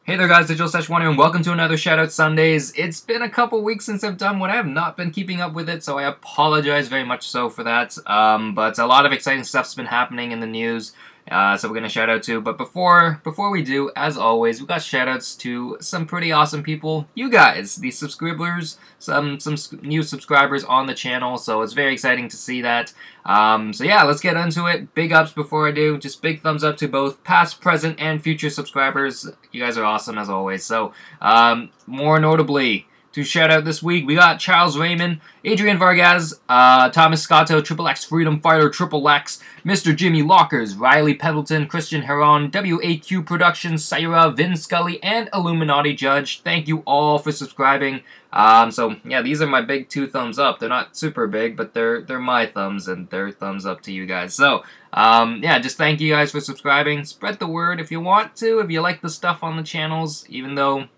Hey there guys, it's Joe1 and welcome to another Shoutout Sundays. It's been a couple weeks since I've done one. I have not been keeping up with it, so I apologize very much so for that. But a lot of exciting stuff's been happening in the news, so we're going to shout out to. But before we do, as always, we got shoutouts to some pretty awesome people. You guys, the subscribers, some new subscribers on the channel, so it's very exciting to see that. So yeah, let's get into it. Big ups before I do. Just big thumbs up to both past, present, and future subscribers. You guys are awesome as always. So, more notably, to shout out this week, we got Charles Raymond, Adrian Vargas, Thomas Scotto, Triple X Freedom Fighter, Triple X, Mr. Jimmy Lockers, Riley Pendleton, Christian Heron, WAQ Productions, Saira, Vin Scully, and Illuminati Judge. Thank you all for subscribing. So yeah, these are my big 2 thumbs up. They're not super big, but they're my thumbs, and they're thumbs up to you guys. So, yeah, just thank you guys for subscribing. Spread the word if you want to, if you like the stuff on the channels, even though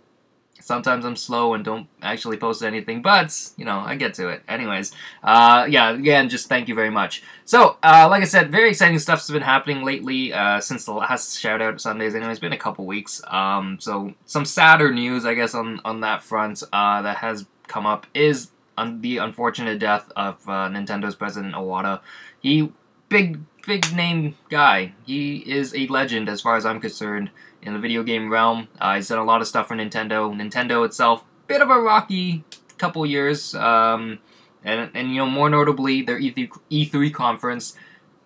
sometimes I'm slow and don't actually post anything, but, you know, I get to it. Anyways, yeah, again, just thank you very much. So, like I said, very exciting stuff's been happening lately, since the last Shoutout Sundays. Anyway, it's been a couple weeks. So, some sadder news, I guess, on that front, that has come up is the unfortunate death of, Nintendo's President Iwata. Big name guy. He is a legend as far as I'm concerned in the video game realm. He's done a lot of stuff for Nintendo. Nintendo itself, bit of a rocky couple years. And you know, more notably, their E3 conference.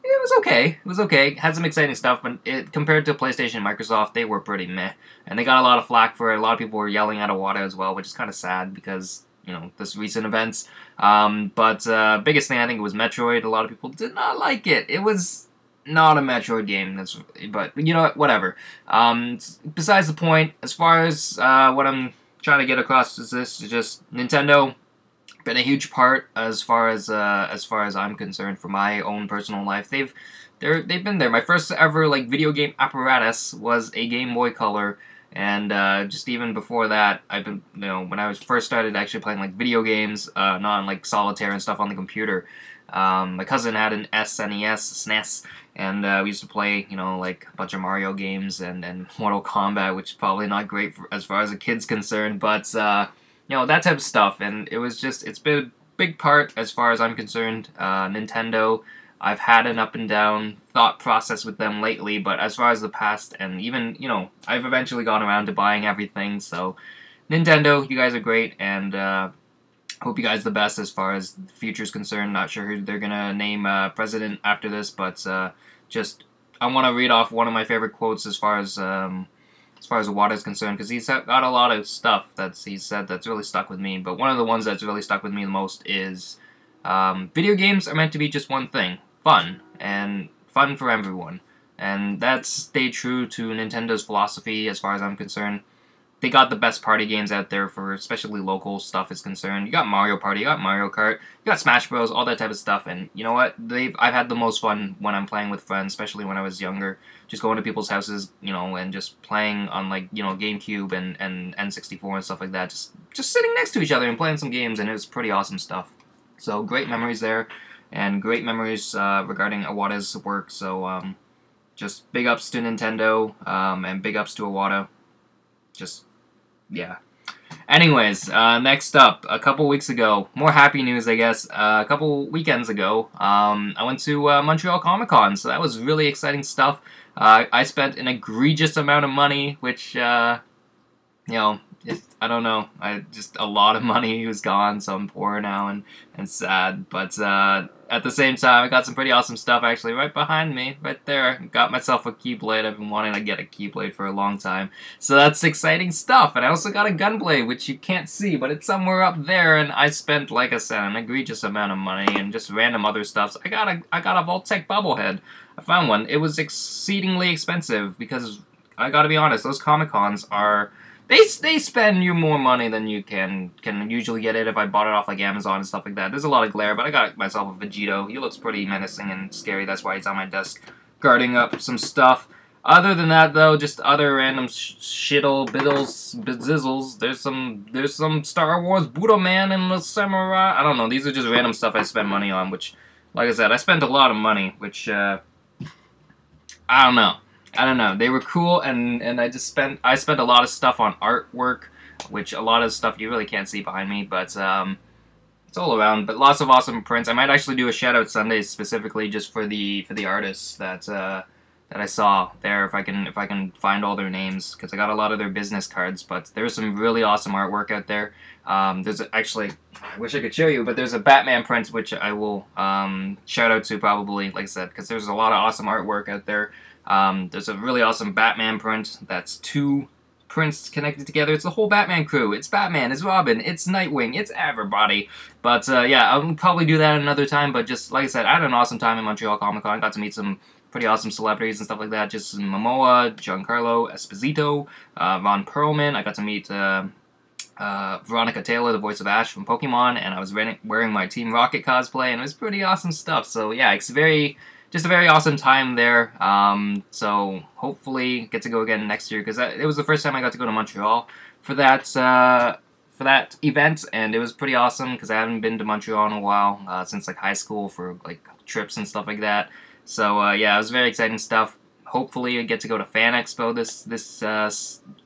It was okay. It was okay. Had some exciting stuff, but compared to PlayStation and Microsoft, they were pretty meh. And they got a lot of flack for it. A lot of people were yelling at Iwata as well, which is kind of sad because, you know, this recent events. But biggest thing I think was Metroid. A lot of people did not like it. It was not a Metroid game, but you know what, whatever. Besides the point, as far as what I'm trying to get across is this: just Nintendo been a huge part as far as I'm concerned for my own personal life. They've been there. My first ever like video game apparatus was a Game Boy Color. And just even before that, I've been, you know, when I was first started actually playing like video games, not like solitaire and stuff on the computer. My cousin had an SNES, and we used to play, you know, like a bunch of Mario games and Mortal Kombat, which is probably not great as far as a kid's concerned, but you know, that type of stuff. And it was just, it's been a big part as far as I'm concerned. Nintendo, I've had an up and down thought process with them lately, but as far as the past, and even, you know, I've eventually gone around to buying everything, so Nintendo, you guys are great, and hope you guys the best as far as the future is concerned. Not sure who they're gonna name president after this, but just, I want to read off one of my favorite quotes as far as Iwata is concerned, because he's got a lot of stuff he's said that's really stuck with me, but one of the ones that's really stuck with me the most is, video games are meant to be just one thing. Fun, and fun for everyone. And that's stayed true to Nintendo's philosophy as far as I'm concerned. They got the best party games out there for especially local stuff is concerned. You got Mario Party, you got Mario Kart, you got Smash Bros, all that type of stuff. And you know what? I've had the most fun when I'm playing with friends, especially when I was younger. Just going to people's houses, you know, and just playing on, like, you know, GameCube and N64 and stuff like that. Just sitting next to each other and playing some games, and it was pretty awesome stuff. So great memories there. And great memories regarding Iwata's work, so just big ups to Nintendo, and big ups to Iwata. Just, yeah. Anyways, next up, a couple weeks ago, more happy news, I guess, a couple weekends ago, I went to Montreal Comic Con, so that was really exciting stuff. I spent an egregious amount of money, which, you know, I don't know, just a lot of money was gone, so I'm poor now and sad, but at the same time, I got some pretty awesome stuff actually right behind me, right there. Got myself a Keyblade. I've been wanting to get a Keyblade for a long time, so that's exciting stuff. And I also got a Gunblade, which you can't see, but it's somewhere up there, and I spent, like I said, an egregious amount of money and just random other stuff. So I got a Vault-Tec bobblehead. I found one. It was exceedingly expensive because, I gotta be honest, those Comic-Cons are... They spend you more money than you can usually get it if I bought it off like Amazon and stuff like that. There's a lot of glare, but I got myself a Vegito. He looks pretty menacing and scary. That's why he's on my desk guarding up some stuff. Other than that, though, just other random shittle, biddles, bizzles. There's some Star Wars Buddha Man and the Samurai. I don't know. These are just random stuff I spend money on, which, like I said, I spent a lot of money, which, I don't know. I don't know, they were cool, and I spent a lot of stuff on artwork, which a lot of stuff you really can't see behind me, but it's all around. But lots of awesome prints. I might actually do a shout out Sunday specifically just for the artists that I saw there, if I can find all their names, because I got a lot of their business cards. But there's some really awesome artwork out there. There's actually, I wish I could show you, but there's a Batman print which I will shout out to probably, like I said, because there's a lot of awesome artwork out there. There's a really awesome Batman print that's 2 prints connected together. It's the whole Batman crew. It's Batman, it's Robin, it's Nightwing, it's everybody. But yeah, I'll probably do that another time. But just like I said, I had an awesome time in Montreal Comic Con. Got to meet some pretty awesome celebrities and stuff like that. Just Momoa, Giancarlo Esposito, Ron Perlman. I got to meet Veronica Taylor, the voice of Ash from Pokemon, and I was wearing my Team Rocket cosplay, and it was pretty awesome stuff. So yeah, it's just a very awesome time there. So hopefully get to go again next year, because it was the first time I got to go to Montreal for that event, and it was pretty awesome because I haven't been to Montreal in a while, since like high school for like trips and stuff like that. So yeah, it was very exciting stuff. Hopefully I get to go to Fan Expo this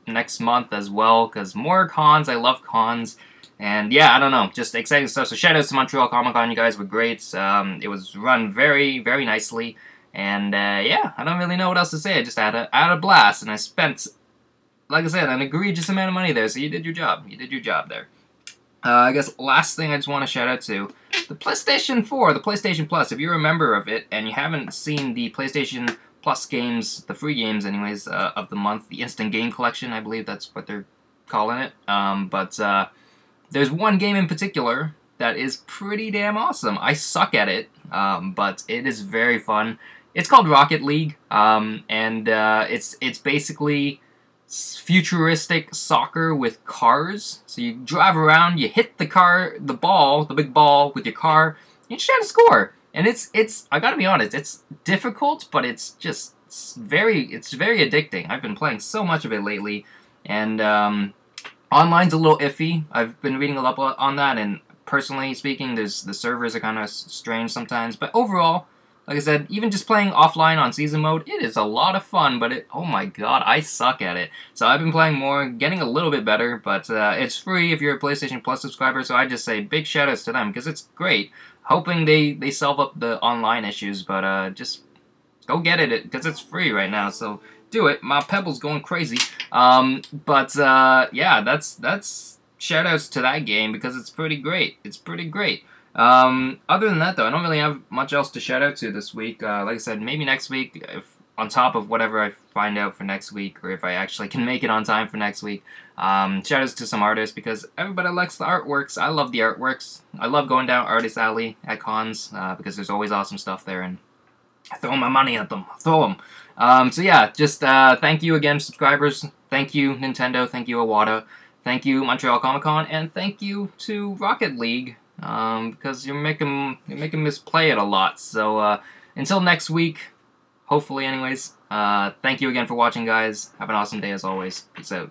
next month as well, because more cons. I love cons. And yeah, I don't know, just exciting stuff. So shout outs to Montreal Comic Con, you guys were great. It was run very, very nicely. And yeah, I don't really know what else to say. I just had a blast, and I spent, like I said, an egregious amount of money there. So you did your job. You did your job there. I guess last thing I just want to shout out to, the PlayStation 4, the PlayStation Plus. If you're a member of it and you haven't seen the PlayStation Plus games, the free games anyways, of the month, the Instant Game Collection, I believe that's what they're calling it. There's one game in particular that is pretty damn awesome. I suck at it, but it is very fun. It's called Rocket League, and it's basically futuristic soccer with cars. So you drive around, you hit the big ball with your car, you try to score. And it's I gotta be honest, it's difficult, but it's very addicting. I've been playing so much of it lately, and online's a little iffy. I've been reading a lot on that, and personally speaking, the servers are kind of strange sometimes. But overall, like I said, even just playing offline on season mode, it is a lot of fun, but oh my god, I suck at it. So I've been playing more, getting a little bit better, but it's free if you're a PlayStation Plus subscriber, so I just say big shoutouts to them, because it's great. Hoping they solve up the online issues, but just go get it, because it's free right now, so do it. My Pebble's going crazy. Yeah, that's shoutouts to that game, because it's pretty great. It's pretty great. Other than that, though, I don't really have much else to shout out to this week. Like I said, maybe next week, if on top of whatever I find out for next week, or if I actually can make it on time for next week. Shout outs to some artists, because everybody likes the artworks. I love the artworks. I love going down Artist Alley at cons, because there's always awesome stuff there, and I throw my money at them. I throw them. So yeah, just thank you again, subscribers. Thank you, Nintendo. Thank you, Iwata. Thank you, Montreal Comic Con, and thank you to Rocket League, because you're making this play it a lot. So until next week, hopefully anyways, thank you again for watching, guys. Have an awesome day as always. Peace out.